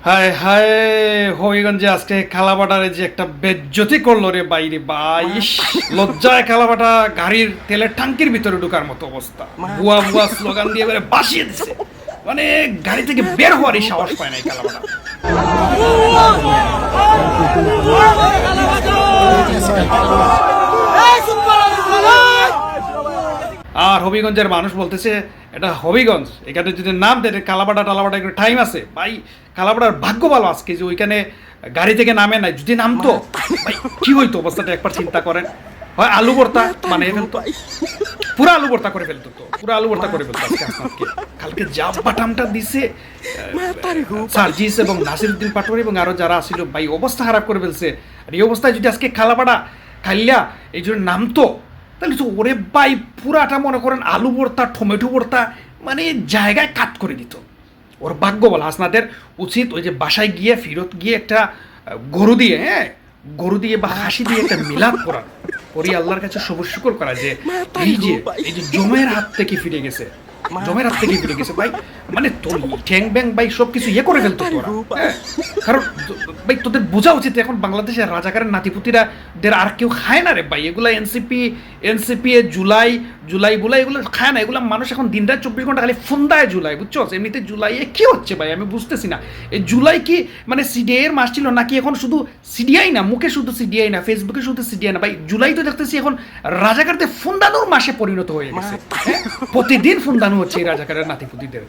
হায় হায়, হবিগঞ্জে আজকে কালাবাটারে যে একটা বেজ্জতি করলো রে বাইরে ভাই, লজ্জায় কালাবাটা গাড়ির তেলের ট্যাঙ্কির ভিতরে ঢোকার মতো অবস্থা। বুয়া বুয়া স্লোগান দিয়ে এবারে বাসিয়ে দিছে, মানে গাড়ি থেকে বের হওয়ারই সাহস পায় না এই কালাবাটা। আর হবিগঞ্জের মানুষ বলতেছে এটা হবিগঞ্জ, এখানে যদি নাম দেয় কালাবাটা টালাবাটা একটু টাইম আছে ভাই। কালাবাটার ভাগ্য ভালো আজকে যে ওইখানে গাড়ি থেকে নামে নাই, যদি নামতো ভাই কি হইতো অবস্থাটা একবার চিন্তা করেন। হয় আলু ভর্তা মানে ফেলতো, পুরো আলু ভর্তা করে ফেলতো, তো পুরো আলু ভর্তা করে ফেলতো আজকে আসনাদকে। কালকে যা বাটামটা দিছে সার্জিস এবং নাসিরউদ্দিন পাটোয়ারি এবং আরো যারা আসছিল ভাই, অবস্থা খারাপ করে ফেলছে। আর এই অবস্থায় যদি আজকে কালাবাটা খাইলা এই জন্য নামতো, তাহলে তো ওরে ভাই পুরাটা মনে করেন আলু ভর্তা টমেটো ভর্তা মানে জায়গায় কাট করে দিত। ওর ভাগ্য বলা হাসনাদের উচিত ওই যে বাসায় গিয়ে ফিরত গিয়ে একটা গরু দিয়ে, গরু দিয়ে বা হাসি দিয়ে একটা মিলাদ করার পরই আল্লাহর কাছে সবুজ শুকর করা যে এই যে জমের হাত থেকে ফিরে গেছে, জমের হাত থেকে ফিরে গেছে ভাই। মানে তোর ঠ্যাং ব্যাং ভাই সবকিছু ইয়ে করে ফেলতো তোরা, কারণ ভাই তোদের বোঝা উচিত এখন বাংলাদেশের রাজাকারের নাতিপুতিরা দের আর কেউ খায় না রে ভাই। এগুলা এনসিপি জুলাই জুলাই বুলাই এগুলো খায় না। এগুলো মানুষ এখন দিন রাত 24 ঘন্টা খালি ফোন্দায় জুলাই, বুঝছো? এমনিতে জুলাইয়ে কি হচ্ছে ভাই আমি বুঝতেছি না। এই জুলাই কি মানে সিডিআই এর মাস ছিল নাকি এখন শুধু সিডিআই না, মুখে শুধু সিডিআই না, ফেসবুকে শুধু সিডিআই না ভাই, জুলাই তো দেখতেছি এখন রাজাকারদের ফোন্দানোর মাসে পরিণত হয়ে গেছে। প্রতিদিন ফোন্দানো হচ্ছে এই রাজাকারের নাতিপুতিদের।